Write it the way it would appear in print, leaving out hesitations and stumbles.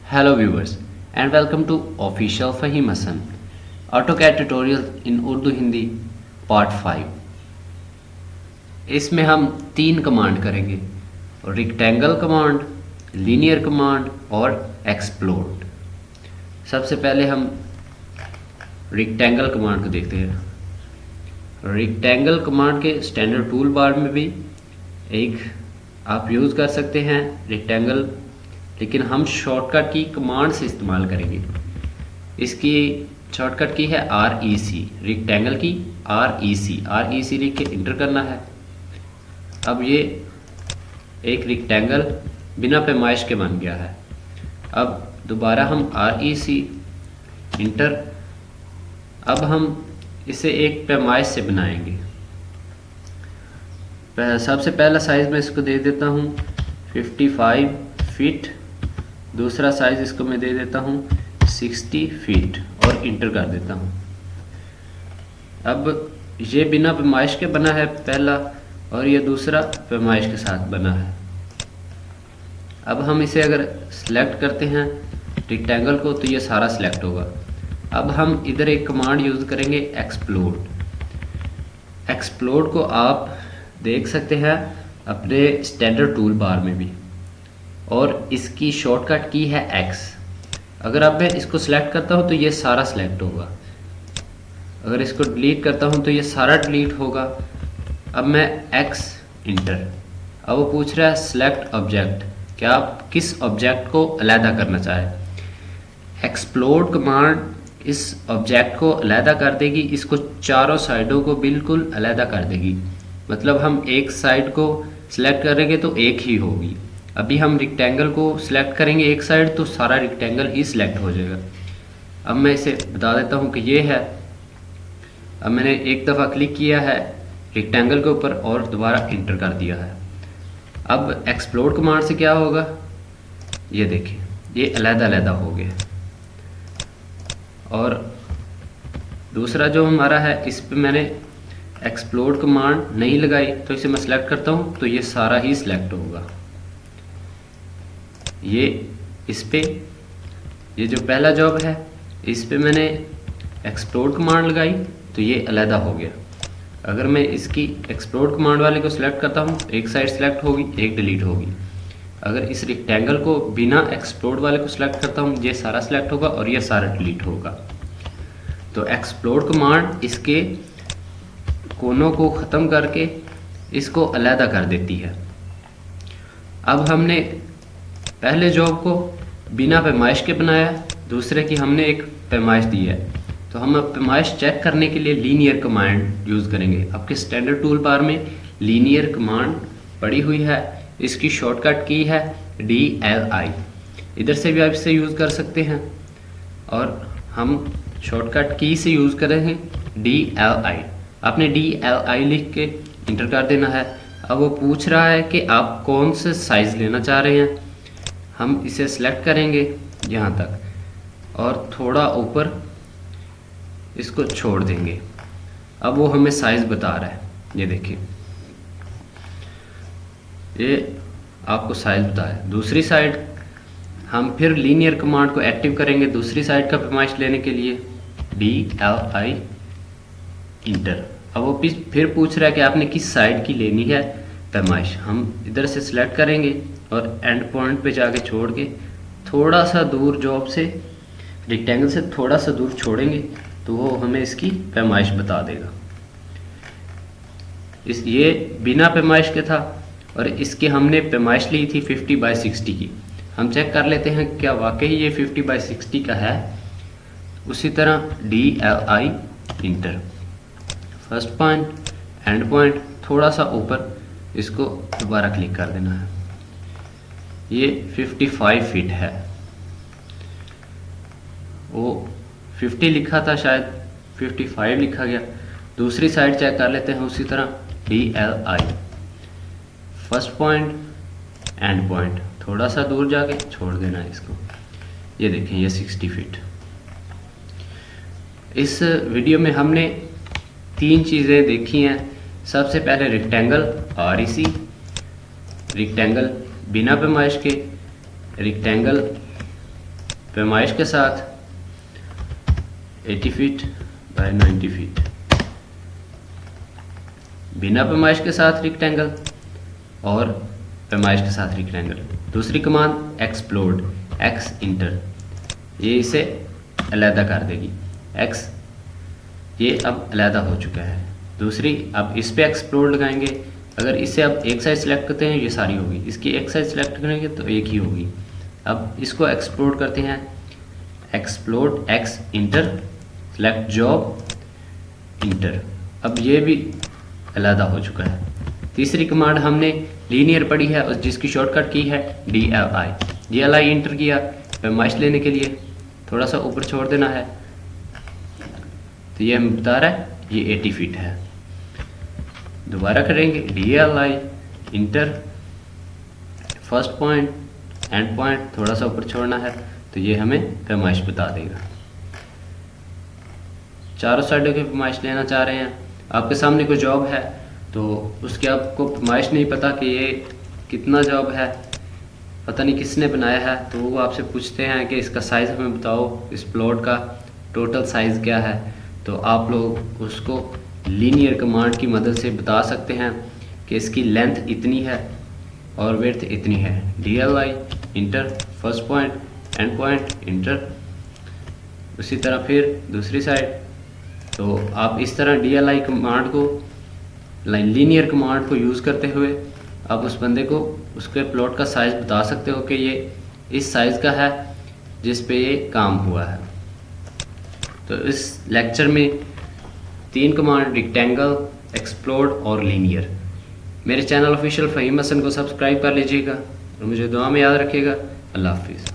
Hello viewers and welcome to official Fahim Hassan AutoCAD tutorial in Urdu Hindi part 5। इसमें हम 3 command करेंगे, rectangle command, linear command और explode. सबसे पहले हम रेक्टेंगल कमांड को देखते हैं। रेक्टेंगल कमांड के स्टैंडर्ड टूल बार में भी एक आप यूज़ कर सकते हैं रेक्टेंगल, लेकिन हम शॉर्टकट की कमांड से इस्तेमाल करेंगे। इसकी शॉर्टकट की है REC, रेक्टेंगल की REC लिख के इंटर करना है। अब ये एक रेक्टेंगल बिना पैमाइश के बन गया है। अब दोबारा हम REC इंटर। अब हम इसे एक पैमाइश से बनाएंगे। सबसे पहला साइज़ मैं इसको दे देता हूँ 55 फीट, दूसरा साइज़ इसको मैं दे देता हूँ 60 फीट और इंटर कर देता हूँ। अब ये बिना पैमाइश के बना है पहला, और ये दूसरा पैमाइश के साथ बना है। अब हम इसे अगर सेलेक्ट करते हैं रेक्टेंगल को तो ये सारा सिलेक्ट होगा। अब हम इधर एक कमांड यूज़ करेंगे एक्सप्लोड। एक्सप्लोड को आप देख सकते हैं अपने स्टैंडर्ड टूल बार में भी, और इसकी शॉर्टकट की है X। अगर अब मैं इसको सिलेक्ट करता हूँ तो ये सारा सिलेक्ट होगा, अगर इसको डिलीट करता हूँ तो ये सारा डिलीट होगा। अब मैं X इंटर। अब वो पूछ रहा है सिलेक्ट ऑब्जेक्ट, क्या आप किस ऑब्जेक्ट को अलहदा करना चाहें। एक्सप्लोड कमांड इस ऑब्जेक्ट को अलहदा कर देगी, इसको चारों साइडों को बिल्कुल अलहदा कर देगी। मतलब हम एक साइड को सिलेक्ट करेंगे तो एक ही होगी। अभी हम रेक्टेंगल को सिलेक्ट करेंगे एक साइड तो सारा रेक्टेंगल ही सिलेक्ट हो जाएगा। अब मैं इसे बता देता हूँ कि ये है। अब मैंने एक दफ़ा क्लिक किया है रेक्टेंगल के ऊपर और दोबारा इंटर कर दिया है। अब एक्सप्लोड कमांड से क्या होगा, ये देखिए ये अलहदा हो गया। और दूसरा जो हमारा है इस पे मैंने एक्सप्लोड कमांड नहीं लगाई, तो इसे मैं सिलेक्ट करता हूँ तो ये सारा ही सिलेक्ट होगा। ये इस पे ये जो पहला जॉब है इस पे मैंने एक्सप्लोड कमांड लगाई तो ये अलहदा हो गया। अगर मैं इसकी एक्सप्लोड कमांड वाले को सिलेक्ट करता हूँ एक साइड सिलेक्ट होगी, एक डिलीट होगी। अगर इस रेक्टेंगल को बिना एक्सप्लोड वाले को सिलेक्ट करता हूँ ये सारा सिलेक्ट होगा और ये सारा डिलीट होगा। तो एक्सप्लोड कमांड इसके कोनों को ख़त्म करके इसको अलहदा कर देती है। अब हमने पहले जॉब को बिना पैमाइश के बनाया, दूसरे की हमने एक पैमाइश दी है, तो हम अब पैमाइश चेक करने के लिए लीनियर कमांड यूज़ करेंगे। आपके स्टैंडर्ड टूल बार में लीनियर कमांड पड़ी हुई है, इसकी शॉर्टकट की है DLI। इधर से भी आप इसे यूज़ कर सकते हैं, और हम शॉर्टकट की से यूज़ करेंगे DLI। आपने DLI लिख के इंटर कर देना है। अब वो पूछ रहा है कि आप कौन से साइज़ लेना चाह रहे हैं। हम इसे सेलेक्ट करेंगे यहाँ तक और थोड़ा ऊपर इसको छोड़ देंगे। अब वो हमें साइज़ बता रहा है, ये देखिए ये आपको साइज़ बता है। दूसरी साइड हम फिर लीनियर कमांड को एक्टिव करेंगे दूसरी साइड का पैमाइश लेने के लिए DLI इंटर। अब वो फिर पूछ रहा है कि आपने किस साइड की लेनी है पैमाइश। हम इधर से सिलेक्ट करेंगे और एंड पॉइंट पे जाके छोड़ के थोड़ा सा दूर जॉब से रेक्टेंगल से थोड़ा सा दूर छोड़ेंगे तो वो हमें इसकी पैमाइश बता देगा। ये बिना पैमाइश के था और इसकी हमने पैमाइश ली थी 50 बाई 60 की। हम चेक कर लेते हैं क्या वाकई ये 50 बाई 60 का है। उसी तरह DLI inter, first point and point थोड़ा सा ऊपर, इसको दोबारा क्लिक कर देना है। ये 55 फीट है, वो 50 लिखा था शायद 55 लिखा गया। दूसरी साइड चेक कर लेते हैं उसी तरह DLI, first point and point थोड़ा सा दूर जाके छोड़ देना है इसको। ये देखें ये 60 फीट। इस वीडियो में हमने 3 चीज़ें देखी हैं। सबसे पहले रेक्टेंगल REC, रेक्टेंगल बिना पैमाइश के, रेक्टेंगल पैमाइश के साथ 80 फीट बाय 90 फीट, बिना पैमाइश के साथ रेक्टेंगल और पैमाइश के साथ रेक्टेंगल। दूसरी कमांड एक्सप्लोड, एक्स इंटर, ये इसे अलहदा कर देगी। एक्स ये अब अलहदा हो चुका है। दूसरी, अब इस पे एक्सप्लोड लगाएंगे। अगर इसे अब एक साइड सेलेक्ट करते हैं ये सारी होगी, इसकी एक साइड सेलेक्ट करेंगे तो एक ही होगी। अब इसको एक्सप्लोड करते हैं, explode x inter, select job inter, अब ये भी अलहदा हो चुका है। तीसरी कमांड हमने लीनियर पढ़ी है और जिसकी शॉर्टकट की है DLI। DLI इंटर किया, पैमाइश लेने के लिए थोड़ा सा ऊपर छोड़ देना है, तो ये हमें बता रहा है ये 80 फीट है। दोबारा करेंगे DLI inter, first point and point थोड़ा सा ऊपर छोड़ना है, तो ये हमें पैमाइश बता देगा। चारों साइडों की पैमाइश लेना चाह रहे हैं। आपके सामने कोई जॉब है तो उसके आपको पैमाइश नहीं पता कि ये कितना जॉब है, पता नहीं किसने बनाया है, तो वो आपसे पूछते हैं कि इसका साइज़ हमें बताओ, इस प्लॉट का टोटल साइज़ क्या है। तो आप लोग उसको लीनियर कमांड की मदद से बता सकते हैं कि इसकी लेंथ इतनी है और विड्थ इतनी है। DLI inter, first point and point inter, उसी तरह फिर दूसरी साइड। तो आप इस तरह DLI कमांड को, लीनियर कमांड को यूज़ करते हुए आप उस बंदे को उसके प्लॉट का साइज़ बता सकते हो कि ये इस साइज़ का है जिस पे ये काम हुआ है। तो इस लेक्चर में 3 कमांड, रेक्टेंगल, एक्सप्लोड और लीनियर। मेरे चैनल ऑफिशियल फ़हीम हसन को सब्सक्राइब कर लीजिएगा और मुझे दुआ में याद रखिएगा। अल्लाह हाफिज़।